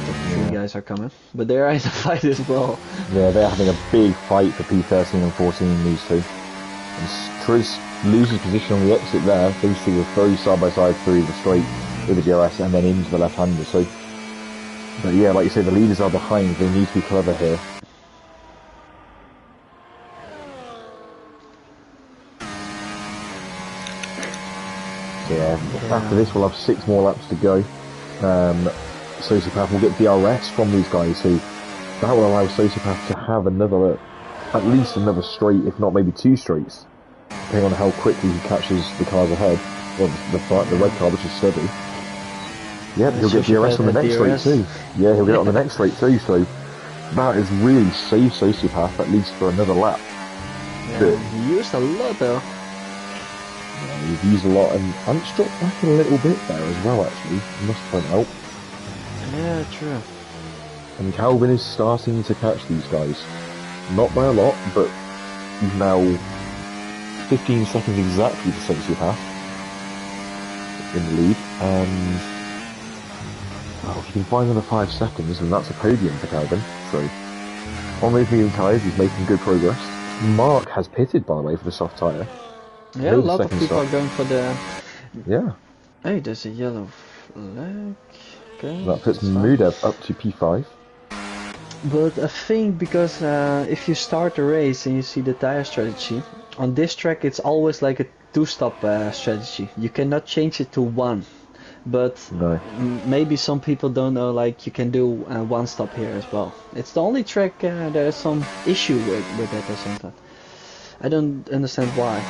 The 3 guys are coming, but they're in a fight as well. Yeah, they're having a big fight for P13 and 14. These two. And Tris loses position on the exit there. Those two were very side by side through the straight with the DRS and then into the left-hander. So, but yeah, like you say, the leaders are behind. They need to be clever here. Yeah. After this, we'll have 6 more laps to go. Sociopath will get DRS from these guys, so that will allow Sociopath to have at least another straight, if not maybe 2 straights, depending on how quickly he catches the cars ahead, or the red car, which is steady. Yep, he'll get DRS on the next straight too. Yeah, he'll get it on the next straight too, so that is really saved Sociopath, at least for another lap. Yeah, he used a lot though. Yeah, he's used a lot, and Ant's dropped back a little bit there as well, actually, I must point out. Yeah, true. And Calvin is starting to catch these guys. Not by a lot, but he's now 15 seconds exactly to Sociopath in the lead. And if he can find another 5 seconds, then that's a podium for Calvin. So, on those medium tyres, he's making good progress. Mark has pitted, by the way, for the soft tyre. Yeah, a lot of people are going for the... Yeah. Hey, there's a yellow flag. Okay, that puts Mudev up to P5. But I think because if you start the race and you see the tire strategy, on this track it's always like a 2-stop strategy. You cannot change it to 1. But no. Maybe some people don't know, like you can do 1 stop here as well. It's the only track there's some issue with that or something. I don't understand why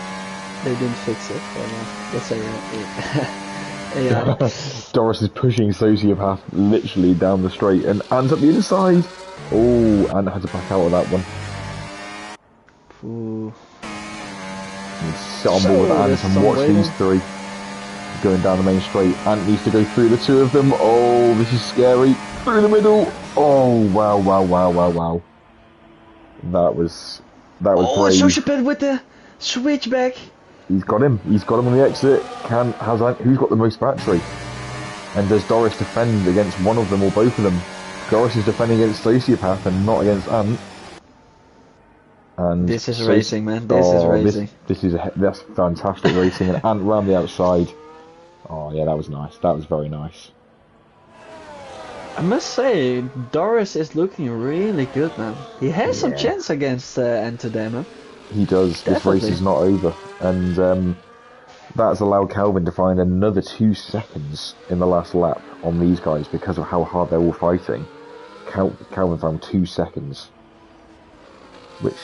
they didn't fix it, but let's say yeah. Doris is pushing Sociopath literally down the straight and Ant's up the inside. Oh, Ant had to back out of that one. Ooh. Sit on board with Ant and watch these 3 going down the main straight. Ant needs to go through the 2 of them. Oh, this is scary. Through the middle. Oh, wow. That was brave. Sociopath with the switchback. He's got him on the exit. Who's got the most battery? And does Doris defend against one of them or both of them? Doris is defending against Sociopath and not against Ant. And this is racing, man. This is racing. That's fantastic racing. And Ant round the outside. Oh yeah, that was nice. That was very nice. I must say, Doris is looking really good, man. He has some chance against Ant today, man. He does. Definitely. This race is not over, and that's allowed Calvin to find another 2 seconds in the last lap on these guys because of how hard they're all fighting. Calvin found 2 seconds, which,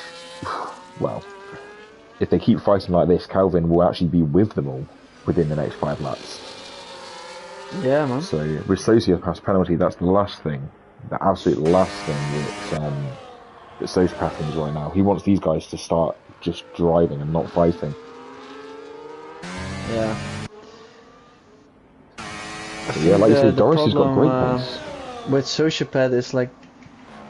well, if they keep fighting like this, Calvin will actually be with them all. within the next 5 laps. Yeah, man. So with Sociopath's penalty, that's the last thing, the absolute last thing that Sociopath thinks right now. He wants these guys to start just driving and not fighting. Yeah. Yeah, like you said, Doris has got great pace. With Sociopath is like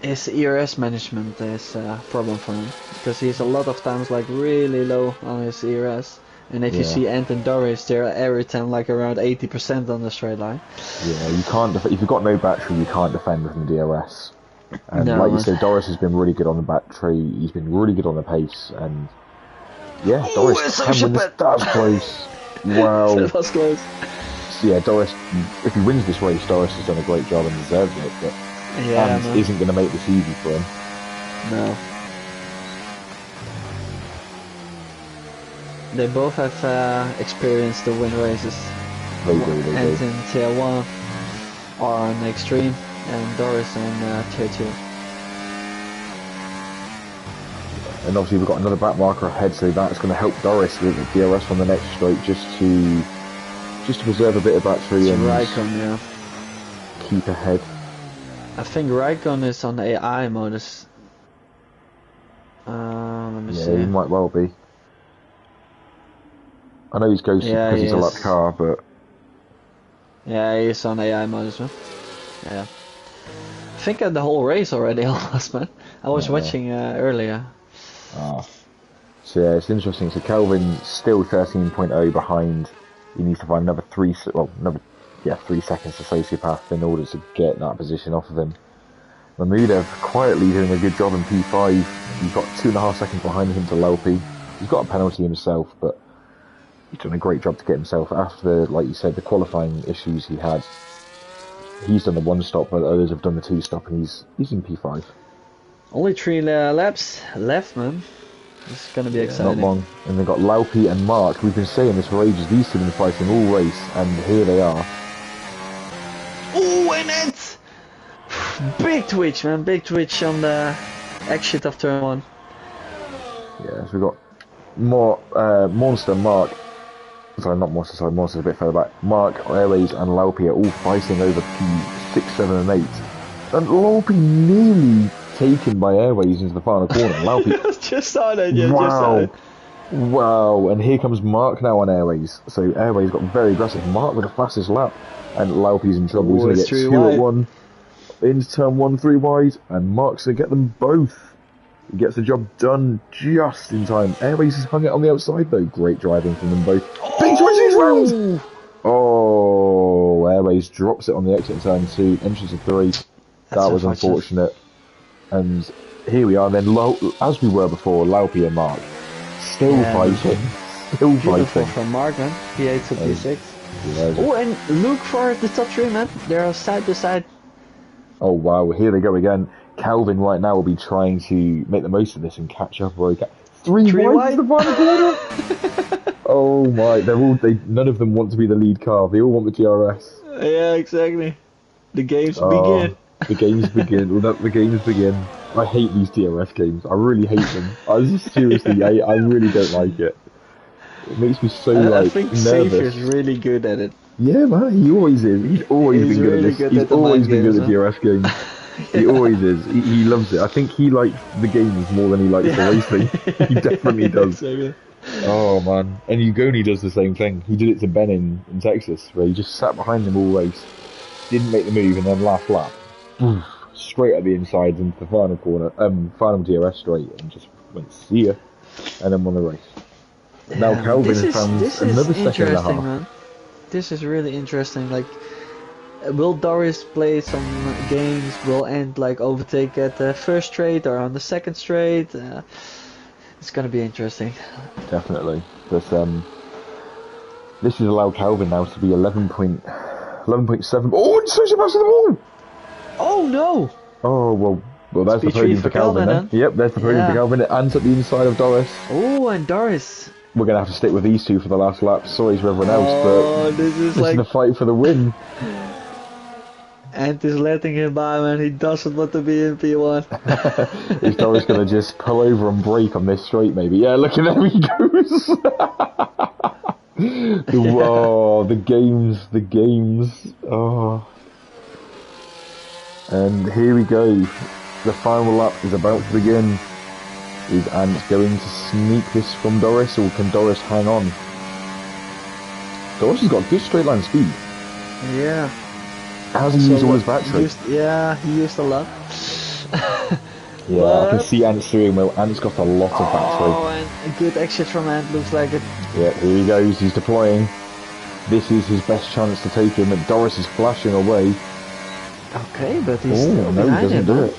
his ERS management is a problem for him, because he's a lot of times like really low on his ERS. And if you see Ant and Doris, they're every time like around 80% on the straight line. Yeah, you can't. If you've got no battery, you can't defend from the DRS. And no, like you said, Doris has been really good on the battery. He's been really good on the pace, and yeah, Doris can win this. That's close. Wow, that was close. So yeah, Doris. If he wins this race, Doris has done a great job and deserves it. But Ant isn't going to make this easy for him. No. They both have experience to win races. They do. Ant in Tier 1 are on Extreme, and Doris on Tier 2. And obviously we've got another back marker ahead, so that's going to help Doris with the DRS on the next straight, just to preserve a bit of battery and Raikkonen, keep ahead. I think Raikkonen is on AI modus. Let me see. Yeah, he might well be. I know he's ghosted because he's a lap car, but yeah, he's on AI mode as well. Yeah, I think the whole race already almost, man. I was watching earlier. So yeah, it's interesting. So Kelvin still 13.0 behind. He needs to find another 3 seconds to Sociopath in order to get that position off of him. Mahmudev quietly doing a good job in P5. He's got 2.5 seconds behind him to Laupi. He's got a penalty himself, but he's done a great job to get himself after, like you said, the qualifying issues he had. He's done the 1 stop, but others have done the 2 stop, and he's in P5. Only 3 laps left, man. This is gonna be exciting. Not long. And they've got Laupi and Mark. We've been saying this for ages. These two have been fighting all race, and here they are. Oh, and it! Big twitch, man. Big twitch on the exit of turn 1. Yeah, so we've got Monster, Mark. Sorry, not Monster, sorry, Monster's a bit further back. Mark, Airways, and Laupi are all fighting over P6, 7, and 8. And Laupi nearly taken by Airways into the final corner. Laupi. Just saw that, yeah, wow. Just saw it. Wow, and here comes Mark now on Airways. So Airways got very aggressive. Mark with the fastest lap, and Laupi's in trouble. He's going to get 2 at 1 into turn 1, 3 wide, and Mark's going to get them both. He gets the job done just in time. Airways has hung it on the outside though. Great driving from them both. Big switches round! Oh, Airways drops it on the exit turn 2, entrance of 3. That was unfortunate. And here we are then, as we were before, Laupi and Mark. Still fighting. Still fighting. From Mark, man. P8 to P6. Yeah, oh, and look for the top 3, man. They're side by side. Oh, wow. Here they go again. Calvin right now will be trying to make the most of this and catch up where he can. 3 wide to the final corner. Oh my! None of them want to be the lead car. They all want the DRS. Yeah, exactly. The games begin. The games begin. Well, the games begin. I hate these DRS games. I really hate them. Seriously, I really don't like it. It makes me so I think nervous. Safer's really good at it. Yeah, man, he always is. He's always been good really at this. He's always been good at DRS games. He always is. He loves it. I think he likes the games more than he likes the racing. He definitely does. Oh man, and Ugoni does the same thing. He did it to Ben in Texas, where he just sat behind him all race, didn't make the move, and then last lap, straight at the inside into the final corner, final DRS straight, and just went see ya, and then won the race. But now Calvin has found another second and a half. Man. This is really interesting. Like, will Doris play some games? Will Ant like overtake at the first straight or on the second straight? It's gonna be interesting. Definitely. But this has allowed Calvin now to be 11.7. Oh, and Sosa passes the wall! Oh no! Oh well, that's the podium for Calvin then. Yep, there's the podium for Calvin. Ant's at the inside of Doris. Oh, and Doris. We're gonna have to stick with these two for the last lap. Sorry to everyone else, but this is the fight for the win. Ant is letting him by, man. He doesn't want to be in P1. Is Doris going to just pull over and brake on this straight, maybe? Yeah, look at there he goes. The games. Oh. And here we go. The final lap is about to begin. Is Ant going to sneak this from Doris, or can Doris hang on? Doris has got good straight line speed. Yeah. How's he used all his battery? He used a lot. Yeah, but I can see Ant steering wheel. Ant's got a lot of battery. Oh, and a good exit from Ant, looks like it. Yeah, here he goes. He's deploying. This is his best chance to take him, and Doris is flashing away. Okay, but he's still behind him. Do it.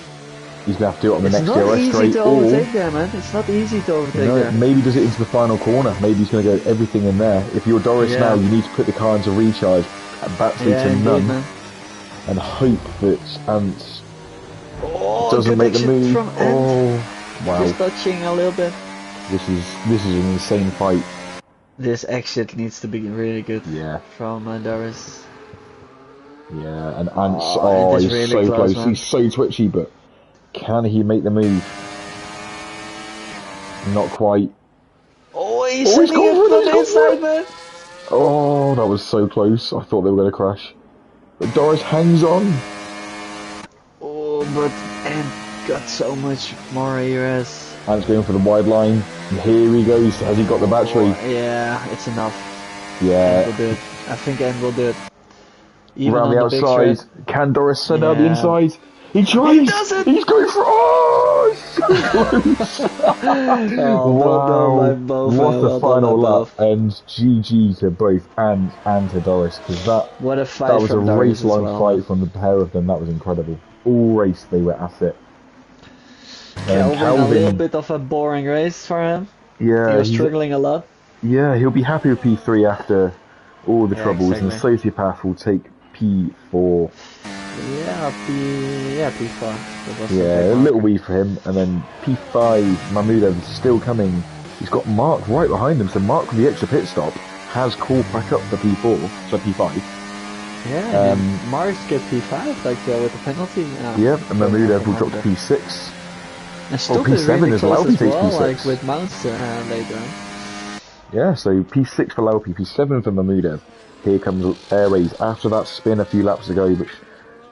He's going to have to do it on the next DRS straight. It's not easy to overtake there, man. It's not easy to overtake there. Maybe does it into the final corner. Maybe he's going to go everything in there. If you're Doris now, you need to put the car into recharge, battery to none, and hope that Ant doesn't make the move. From Ant. Wow. Just touching a little bit. This is an insane fight. This exit needs to be really good. Yeah. From Doris. Yeah, and Ant's he's really so close. Man. He's so twitchy, but can he make the move? Not quite. Oh, he's sending it from the inside, man. Oh, that was so close. I thought they were going to crash. But Doris hangs on. Oh, but Ant got so much more ARS. Ant's going for the wide line. And here he goes. Has he got the battery? Yeah, it's enough. Yeah. Ant will do it. I think Ant will do it. Even around the outside. Can Doris send out the inside? He tries! He does it! He's going for... Oh! So close! Wow. What a final lap. And GG to both Ant and to Doris. Because that was a race-long fight from the pair of them. That was incredible. All race they were at it. Calvin, a little bit of a boring race for him. Yeah. He was struggling a lot. Yeah, he'll be happy with P3 after all the troubles. Exactly. And Sociopath will take P4. P4. Yeah, a little wee for him, and then P5, Mahmoudov is still coming. He's got Mark right behind him, so Mark with the extra pit stop has called back up for P4, so P5. Yeah, Mark gets P5, with the penalty. Yeah, and Mahmoudov will drop to P6. And P7 really as well, P6. with Mounts later on. Yeah, so P6 for Laupi, P7 for Mahmoudov. Here comes Airways after that spin a few laps ago, which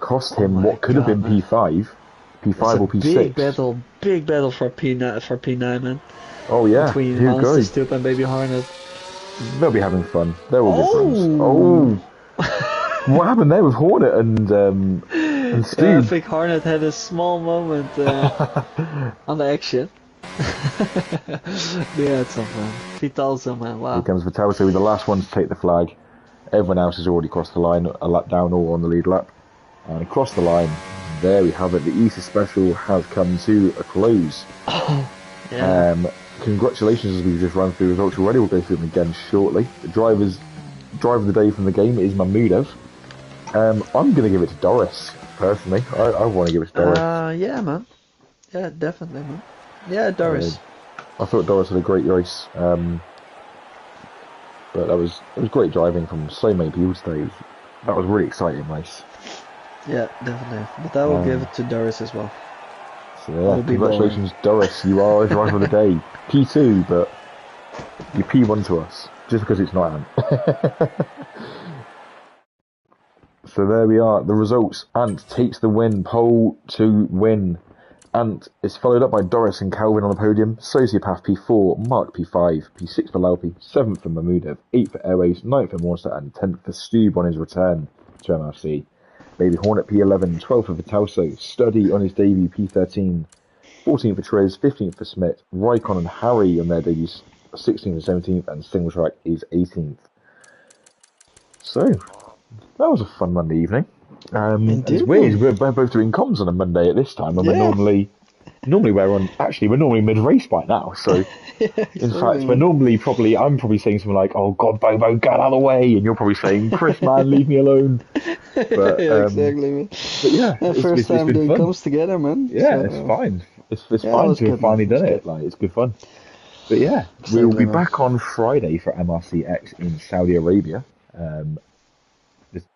cost him what could have been P5. P5 or P6. Big battle for P9, man. Oh yeah, between Monster Stoop and Baby Hornet. They'll be having fun. They're all good friends. Oh! What happened there with Hornet and Steve? I think Hornet had a small moment on the exit. Yeah, it's some fun. Vitalso, man, wow. Here comes Vitalso, the last one to take the flag. Everyone else has already crossed the line, a lap down or on the lead lap. And across the line, there we have it. The Easter special has come to a close. Yeah. Congratulations, as we've just run through the results already. We'll go through them again shortly. The driver of the day from the game is Mahmoudov. I'm going to give it to Doris, personally. I want to give it to Doris. Yeah, man. Yeah, definitely, man. Yeah, Doris. I thought Doris had a great race. But it was great driving from so many people today. That was a really exciting race. Yeah, definitely. But I will give it to Doris as well. So yeah, congratulations, Doris. You are a driver of the day. P2, but you P1 to us just because it's not Ant. So there we are. The results: Ant takes the win. Pole to win. Ant is followed up by Doris and Calvin on the podium. Sociopath P4, Mark P5, P6 for Laupi, 7th for Mahmoudov, 8th for Airways, 9th for Monster, and 10th for Stube on his return to MRC. Baby Hornet P11, 12th for Vitalso, Studdy on his debut P13, 14th for Trez, 15th for Smith, Raikon and Harry on their debuts 16th and 17th, and Single Track is 18th. So, that was a fun Monday evening. It's weird, we're both doing comms on a Monday at this time, and we're normally we're normally mid-race by now, so in fact I'm probably saying something like, oh god Bobo, get out of the way, and you're probably saying, Chris man, leave me alone. But, exactly, man. But yeah, first time doing comms together, man. Yeah, so, it's fine. It's fine to have finally done it. Like, it's good fun. But yeah, we'll be back on Friday for MRC X in Saudi Arabia.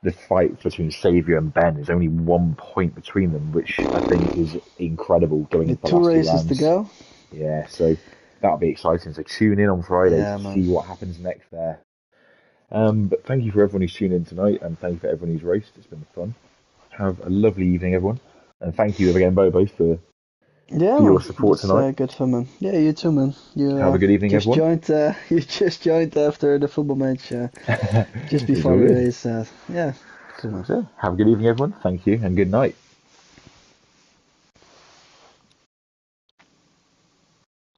The fight between Xavier and Ben is only 1 point between them, which I think is incredible going into the last 2 races rounds. To go. Yeah, so that'll be exciting. So tune in on Friday to see what happens next there. But thank you for everyone who's tuned in tonight, and thank you for everyone who's raced. It's been fun. Have a lovely evening, everyone. And thank you again, Bobo, for Yeah, your man. support That's tonight. good fun, man. Yeah, you too, man. You Have a good evening, just everyone. joined. You just joined after the football match, just It's before all the good. race. Yeah, cool, man. So, have a good evening, everyone. Thank you, and good night.